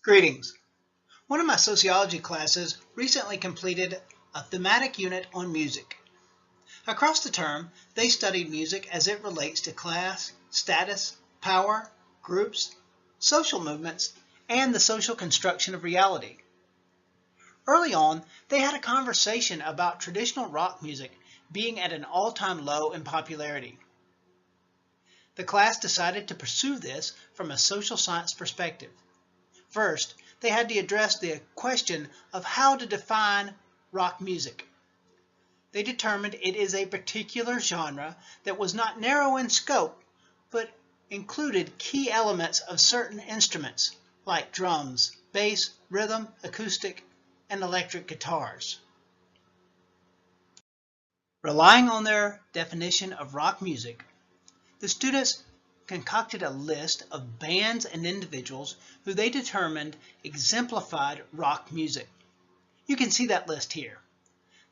Greetings. One of my sociology classes recently completed a thematic unit on music. Across the term, they studied music as it relates to class, status, power, groups, social movements, and the social construction of reality. Early on, they had a conversation about traditional rock music being at an all-time low in popularity. The class decided to pursue this from a social science perspective. First, they had to address the question of how to define rock music. They determined it is a particular genre that was not narrow in scope, but included key elements of certain instruments like drums, bass, rhythm, acoustic, and electric guitars. Relying on their definition of rock music, the students concocted a list of bands and individuals who they determined exemplified rock music. You can see that list here.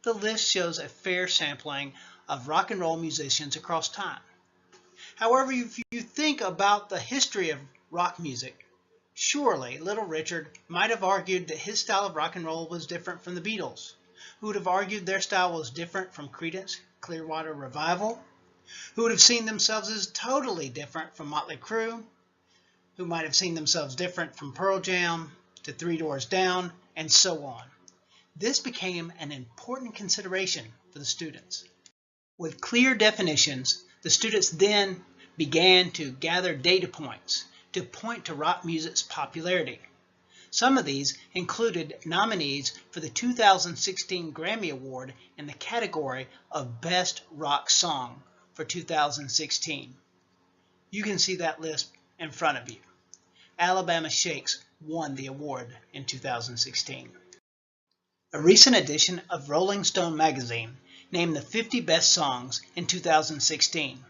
The list shows a fair sampling of rock and roll musicians across time. However, if you think about the history of rock music, surely Little Richard might have argued that his style of rock and roll was different from the Beatles, who would have argued their style was different from Creedence Clearwater Revival, who would have seen themselves as totally different from Motley Crue, who might have seen themselves different from Pearl Jam to Three Doors Down, and so on. This became an important consideration for the students. With clear definitions, the students then began to gather data points to point to rock music's popularity. Some of these included nominees for the 2016 Grammy Award in the category of Best Rock Song for 2016. You can see that list in front of you. Alabama Shakes won the award in 2016. A recent edition of Rolling Stone magazine named the 50 best songs in 2016.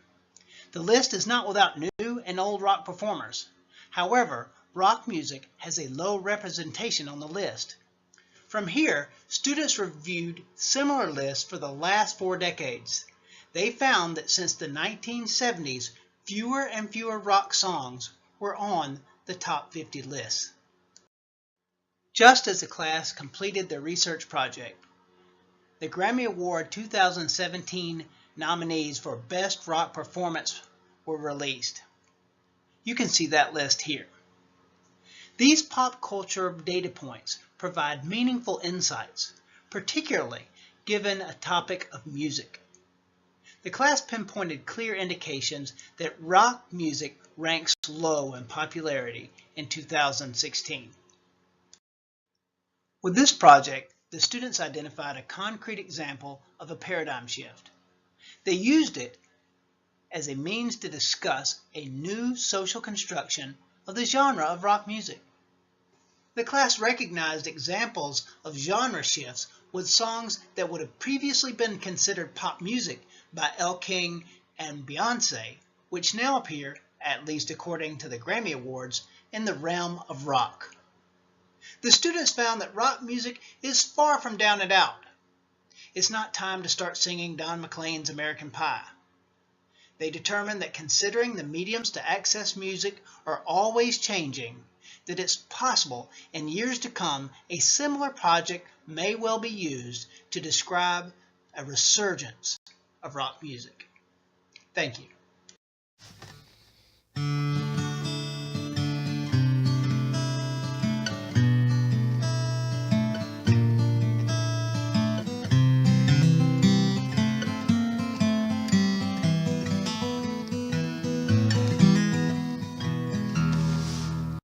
The list is not without new and old rock performers. However, rock music has a low representation on the list. From here, students reviewed similar lists for the last 4 decades. They found that since the 1970s, fewer and fewer rock songs were on the top 50 lists. Just as the class completed their research project, the Grammy Award 2017 nominees for Best Rock Performance were released. You can see that list here. These pop culture data points provide meaningful insights, particularly given a topic of music. The class pinpointed clear indications that rock music ranks low in popularity in 2016. With this project, the students identified a concrete example of a paradigm shift. They used it as a means to discuss a new social construction of the genre of rock music. The class recognized examples of genre shifts with songs that would have previously been considered pop music by Elle King and Beyoncé, which now appear, at least according to the Grammy Awards, in the realm of rock. The students found that rock music is far from down and out. It's not time to start singing Don McLean's American Pie. They determined that considering the mediums to access music are always changing, that it's possible in years to come a similar project may well be used to describe a resurgence of rock music. Thank you.